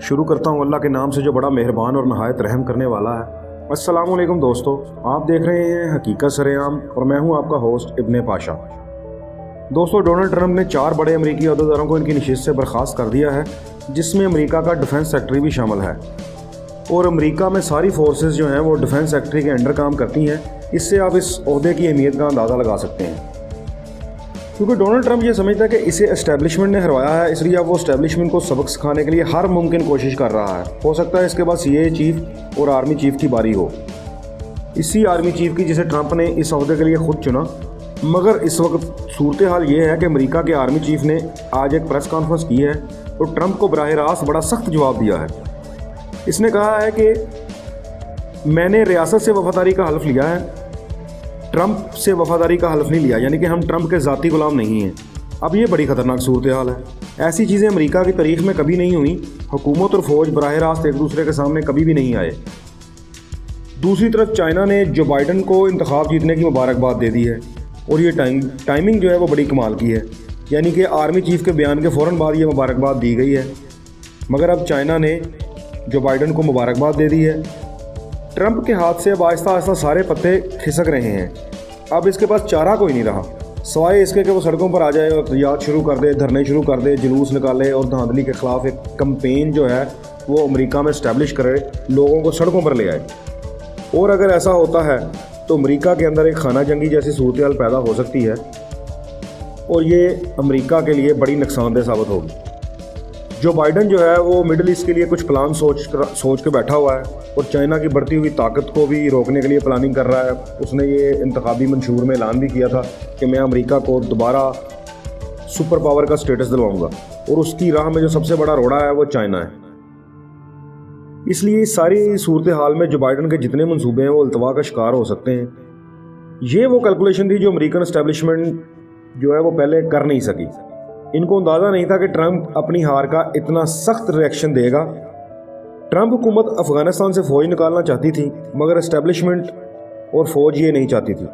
शुरू करता हूँ अल्लाह के नाम से जो बड़ा मेहरबान और नहायत रहम करने वाला है। अस्सलाम वालेकुम दोस्तों, आप देख रहे हैं हकीकत सरेआम और मैं हूँ आपका होस्ट इब्ने पाशा। दोस्तों, डोनाल्ड ट्रंप ने 4 बड़े अमरीकी अहदेदारों को इनकी नशिस्त से बर्खास्त कर दिया है, जिसमें अमेरिका का डिफेंस सेक्रेटरी भी शामिल है। और अमेरिका में सारी फोर्सेस जो हैं वो डिफेंस सेक्रेटरी के अंडर काम करती हैं। इससे आप इस ओहदे की अहमियत का अंदाज़ा लगा सकते हैं, क्योंकि डोनाल्ड ट्रंप ये समझता है कि इसे एस्टेब्लिशमेंट ने हरवाया है, इसलिए अब वो एस्टेब्लिशमेंट को सबक सिखाने के लिए हर मुमकिन कोशिश कर रहा है। हो सकता है इसके बाद CIA चीफ और आर्मी चीफ की बारी हो। इसी आर्मी चीफ की जिसे ट्रंप ने इस ओहदे के लिए खुद चुना। मगर इस वक्त सूरत हाल ये है कि अमेरिका के आर्मी चीफ ने आज एक प्रेस कॉन्फ्रेंस की है और ट्रंप को बराह रास्त बड़ा सख्त जवाब दिया है। इसने कहा है कि मैंने रियासत से वफादारी का हल्फ लिया है, ट्रंप से वफादारी का हल्फ नहीं लिया, यानी कि हम ट्रंप के ज़ाती गुलाम नहीं हैं। अब ये बड़ी ख़तरनाक सूरत हाल है। ऐसी चीज़ें अमेरिका की तारीख में कभी नहीं हुई। हुकूमत और फ़ौज बराह रास्त एक दूसरे के सामने कभी भी नहीं आए। दूसरी तरफ चाइना ने जो बाइडन को इंतखाब जीतने की मुबारकबाद दे दी है, और ये टाइमिंग जो है वो बड़ी कमाल की है। यानी कि आर्मी चीफ के बयान के फ़ौरन बाद ये मुबारकबाद दी गई है, मगर अब चाइना ने जो बाइडन को मुबारकबाद दे दी है। ट्रंप के हाथ से अब आहिस्ता आहिस्ता सारे पत्ते खिसक रहे हैं। अब इसके पास चारा कोई नहीं रहा, सवाए इसके कि वो सड़कों पर आ जाए और याद शुरू कर दे, धरने शुरू कर दे, जुलूस निकाले और धांधली के ख़िलाफ़ एक कंपेन जो है वो अमेरिका में इस्टेब्लिश करे, लोगों को सड़कों पर ले आए। और अगर ऐसा होता है तो अमेरिका के अंदर एक खाना जंगी जैसी सूरत हाल पैदा हो सकती है, और ये अमेरिका के लिए बड़ी नुकसानदेह साबित होगी। जो बाइडन जो है वो मिडल ईस्ट के लिए कुछ प्लान सोच के बैठा हुआ है और चाइना की बढ़ती हुई ताकत को भी रोकने के लिए प्लानिंग कर रहा है। उसने ये इंतखाबी मंशूर में ऐलान भी किया था कि मैं अमेरिका को दोबारा सुपर पावर का स्टेटस दिलवाऊंगा, और उसकी राह में जो सबसे बड़ा रोड़ा है वो चाइना है। इसलिए इस सारी सूरत हाल में जो बाइडन के जितने मंसूबे हैं वो अल्तवा का शिकार हो सकते हैं। ये वो कैलकुलेशन थी जो अमेरिकन एस्टेब्लिशमेंट जो है वो पहले कर नहीं सकी। इनको अंदाज़ा नहीं था कि ट्रंप अपनी हार का इतना सख्त रिएक्शन देगा। ट्रंप हुकूमत अफ़गानिस्तान से फ़ौज निकालना चाहती थी, मगर एस्टेब्लिशमेंट और फ़ौज ये नहीं चाहती थी।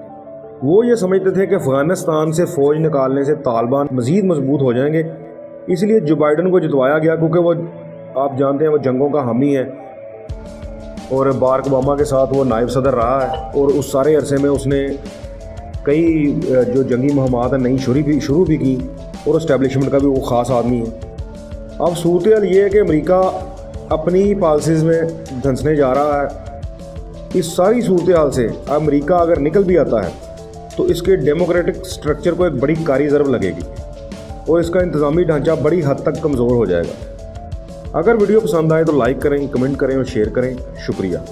वो ये समझते थे कि अफ़गानिस्तान से फ़ौज निकालने से तालिबान मज़ीद मजबूत हो जाएंगे। इसलिए जो बाइडन को जितवाया गया, क्योंकि वो आप जानते हैं वो जंगों का हामी है और बाराक ओबामा के साथ वो नायब सदर रहा है, और उस सारे अरसे में उसने कई जो जंगी मुहिमात नई शुरू भी की, और इस्टेब्लिशमेंट का भी वो ख़ास आदमी है। अब सूरत हाल ये है कि अमेरिका अपनी पॉलिसीज़ में धंसने जा रहा है। इस सारी सूरत हाल से अमेरिका अगर निकल भी आता है तो इसके डेमोक्रेटिक स्ट्रक्चर को एक बड़ी कारी ज़रब लगेगी और इसका इंतज़ामी ढांचा बड़ी हद तक कमज़ोर हो जाएगा। अगर वीडियो पसंद आए तो लाइक करें, कमेंट करें और शेयर करें। शुक्रिया।